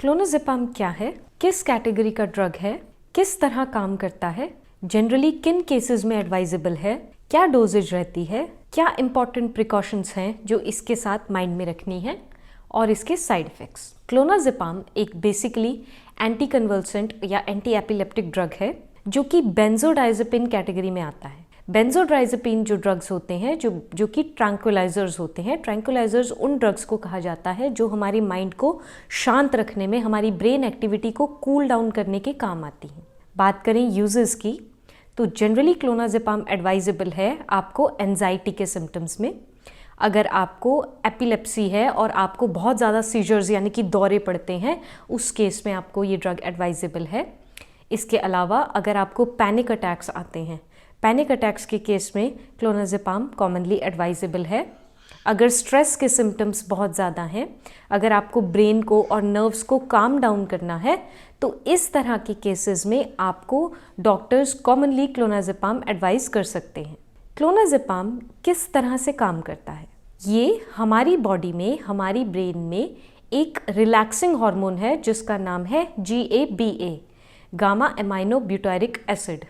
Clonazepam क्या है, किस कैटेगरी का ड्रग है, किस तरह काम करता है, जनरली किन केसेस में एडवाइजेबल है, क्या डोजेज रहती है, क्या इंपॉर्टेंट प्रिकॉशंस हैं जो इसके साथ माइंड में रखनी है और इसके साइड इफ़ेक्ट्स। क्लोनाज़ेपाम एक बेसिकली एंटी कन्वल्सेंट या एंटी एपिलेप्टिक ड्रग है जो कि बेंजोडाइज़ेपिन कैटेगरी में आता है। बेंजोडाइज़ेपिन जो ड्रग्स होते हैं जो कि ट्रैंक्विलाइजर्स होते हैं। ट्रैंक्विलाइजर्स उन ड्रग्स को कहा जाता है जो हमारी माइंड को शांत रखने में, हमारी ब्रेन एक्टिविटी को कूल डाउन करने के काम आती हैं। बात करें यूजेस की तो जनरली क्लोनाज़ेपाम एडवाइजेबल है आपको एंजाइटी के सिम्टम्स में। अगर आपको एपिलेप्सी है और आपको बहुत ज़्यादा सीजर्स यानी कि दौरे पड़ते हैं, उस केस में आपको ये ड्रग एडवाइजेबल है। इसके अलावा अगर आपको पैनिक अटैक्स आते हैं, पैनिक अटैक्स के केस में क्लोनाज़ेपाम कॉमनली एडवाइजेबल है। अगर स्ट्रेस के सिम्टम्स बहुत ज़्यादा हैं, अगर आपको ब्रेन को और नर्व्स को काम डाउन करना है, तो इस तरह के केसेस में आपको डॉक्टर्स कॉमनली क्लोनाज़ेपाम एडवाइस कर सकते हैं। क्लोनाज़ेपाम किस तरह से काम करता है? ये हमारी बॉडी में, हमारी ब्रेन में एक रिलैक्सिंग हार्मोन है जिसका नाम है GABA, gamma amino butyric acid,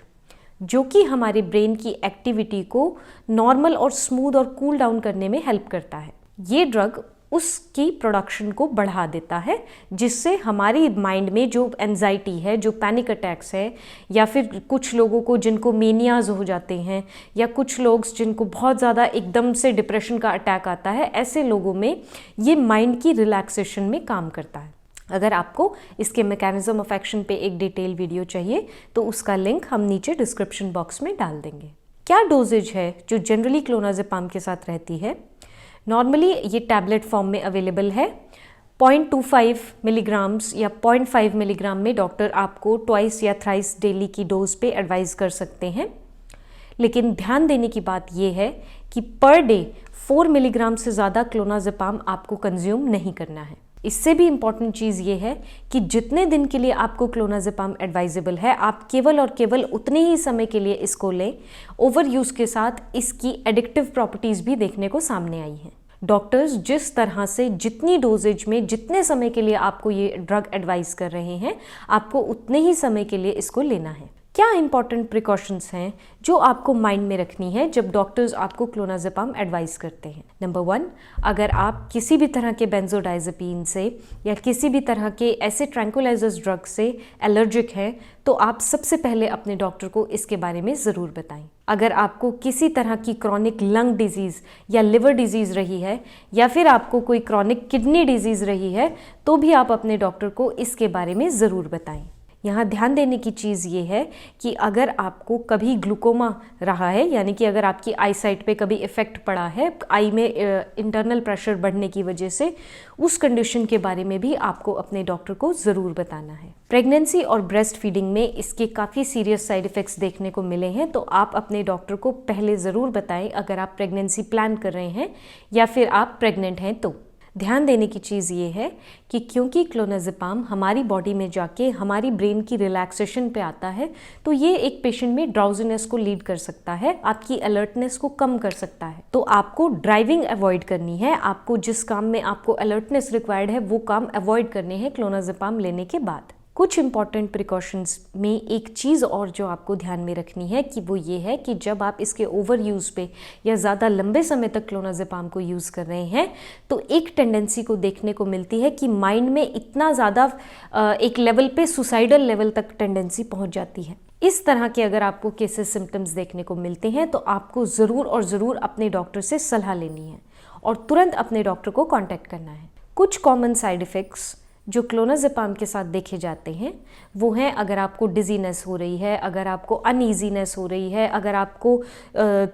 जो कि हमारे ब्रेन की एक्टिविटी को नॉर्मल और स्मूथ और कूल डाउन करने में हेल्प करता है। ये ड्रग उसकी प्रोडक्शन को बढ़ा देता है, जिससे हमारी माइंड में जो एंजाइटी है, जो पैनिक अटैक्स है, या फिर कुछ लोगों को जिनको मेनियाज हो जाते हैं, या कुछ लोग जिनको बहुत ज़्यादा एकदम से डिप्रेशन का अटैक आता है, ऐसे लोगों में ये माइंड की रिलैक्सेशन में काम करता है। अगर आपको इसके मैकेनिज्म ऑफ एक्शन पे एक डिटेल वीडियो चाहिए तो उसका लिंक हम नीचे डिस्क्रिप्शन बॉक्स में डाल देंगे। क्या डोजेज है जो जनरली क्लोनाज़ेपाम के साथ रहती है? नॉर्मली ये टैबलेट फॉर्म में अवेलेबल है। 0.25 मिलीग्राम्स या 0.5 मिलीग्राम में डॉक्टर आपको ट्वाइस या थ्राइस डेली की डोज पे एडवाइस कर सकते हैं। लेकिन ध्यान देने की बात यह है कि पर डे 4 मिलीग्राम से ज़्यादा क्लोनाज़ेपाम आपको कंज्यूम नहीं करना है। इससे भी इम्पॉर्टेंट चीज़ ये है कि जितने दिन के लिए आपको क्लोनाज़ेपाम एडवाइजेबल है, आप केवल और केवल उतने ही समय के लिए इसको लें। ओवर यूज़ के साथ इसकी एडिक्टिव प्रॉपर्टीज़ भी देखने को सामने आई हैं। डॉक्टर्स जिस तरह से जितनी डोजेज में जितने समय के लिए आपको ये ड्रग एडवाइस कर रहे हैं, आपको उतने ही समय के लिए इसको लेना है। क्या इंपॉर्टेंट प्रिकॉशंस हैं जो आपको माइंड में रखनी है जब डॉक्टर्स आपको क्लोनाज़ेपाम एडवाइस करते हैं? नंबर 1, अगर आप किसी भी तरह के बेंजोडाइज़ेपिन से या किसी भी तरह के ऐसे ट्रैंक्विलाइजर्स ड्रग से एलर्जिक हैं, तो आप सबसे पहले अपने डॉक्टर को इसके बारे में ज़रूर बताएं। अगर आपको किसी तरह की क्रॉनिक लंग डिजीज़ या लिवर डिजीज़ रही है, या फिर आपको कोई क्रॉनिक किडनी डिजीज़ रही है, तो भी आप अपने डॉक्टर को इसके बारे में ज़रूर बताएं। यहाँ ध्यान देने की चीज़ ये है कि अगर आपको कभी ग्लूकोमा रहा है, यानी कि अगर आपकी आई साइट पे कभी इफ़ेक्ट पड़ा है, आई में इंटरनल प्रेशर बढ़ने की वजह से, उस कंडीशन के बारे में भी आपको अपने डॉक्टर को ज़रूर बताना है। प्रेगनेंसी और ब्रेस्ट फीडिंग में इसके काफ़ी सीरियस साइड इफ़ेक्ट्स देखने को मिले हैं, तो आप अपने डॉक्टर को पहले ज़रूर बताएं अगर आप प्रेगनेंसी प्लान कर रहे हैं या फिर आप प्रेग्नेंट हैं तो। ध्यान देने की चीज़ ये है कि क्योंकि क्लोनाज़ेपाम हमारी बॉडी में जाके हमारी ब्रेन की रिलैक्सेशन पे आता है, तो ये एक पेशेंट में ड्राउजीनेस को लीड कर सकता है, आपकी अलर्टनेस को कम कर सकता है। तो आपको ड्राइविंग अवॉइड करनी है, आपको जिस काम में आपको अलर्टनेस रिक्वायर्ड है वो काम अवॉइड करने हैं क्लोनाज़ेपाम लेने के बाद। कुछ इंपॉर्टेंट प्रिकॉशंस में एक चीज़ और जो आपको ध्यान में रखनी है कि वो ये है कि जब आप इसके ओवर यूज़ पे या ज़्यादा लंबे समय तक क्लोनाज़ेपाम को यूज़ कर रहे हैं, तो एक टेंडेंसी को देखने को मिलती है कि माइंड में इतना ज़्यादा एक लेवल पे सुसाइडल लेवल तक टेंडेंसी पहुंच जाती है। इस तरह के अगर आपको केसेस सिम्टम्स देखने को मिलते हैं, तो आपको ज़रूर और ज़रूर अपने डॉक्टर से सलाह लेनी है और तुरंत अपने डॉक्टर को कॉन्टैक्ट करना है। कुछ कॉमन साइड इफ़ेक्ट्स जो क्लोनाज़ेपाम के साथ देखे जाते हैं वो हैं, अगर आपको डिजीनेस हो रही है, अगर आपको अनईजीनेस हो रही है, अगर आपको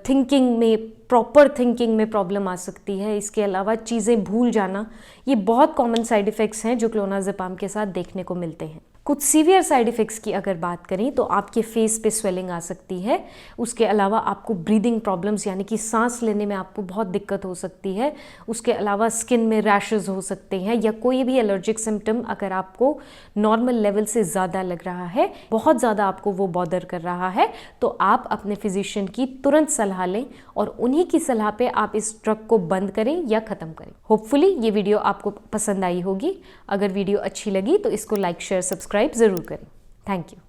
थिंकिंग में, प्रॉपर थिंकिंग में प्रॉब्लम आ सकती है, इसके अलावा चीज़ें भूल जाना, ये बहुत कॉमन साइड इफ़ेक्ट्स हैं जो क्लोनाज़ेपाम के साथ देखने को मिलते हैं। कुछ सीवियर साइड इफ़ेक्ट्स की अगर बात करें तो आपके फेस पे स्वेलिंग आ सकती है। उसके अलावा आपको ब्रीदिंग प्रॉब्लम्स यानी कि सांस लेने में आपको बहुत दिक्कत हो सकती है। उसके अलावा स्किन में रैशेस हो सकते हैं, या कोई भी एलर्जिक सिम्टम अगर आपको नॉर्मल लेवल से ज़्यादा लग रहा है, बहुत ज़्यादा आपको वो बॉदर कर रहा है, तो आप अपने फिजिशियन की तुरंत सलाह लें और उन्हीं की सलाह पे आप इस ड्रग को बंद करें या ख़त्म करें। होपफुली ये वीडियो आपको पसंद आई होगी। अगर वीडियो अच्छी लगी तो इसको लाइक शेयर सब्सक्राइब ज़रूर करें। Thank you.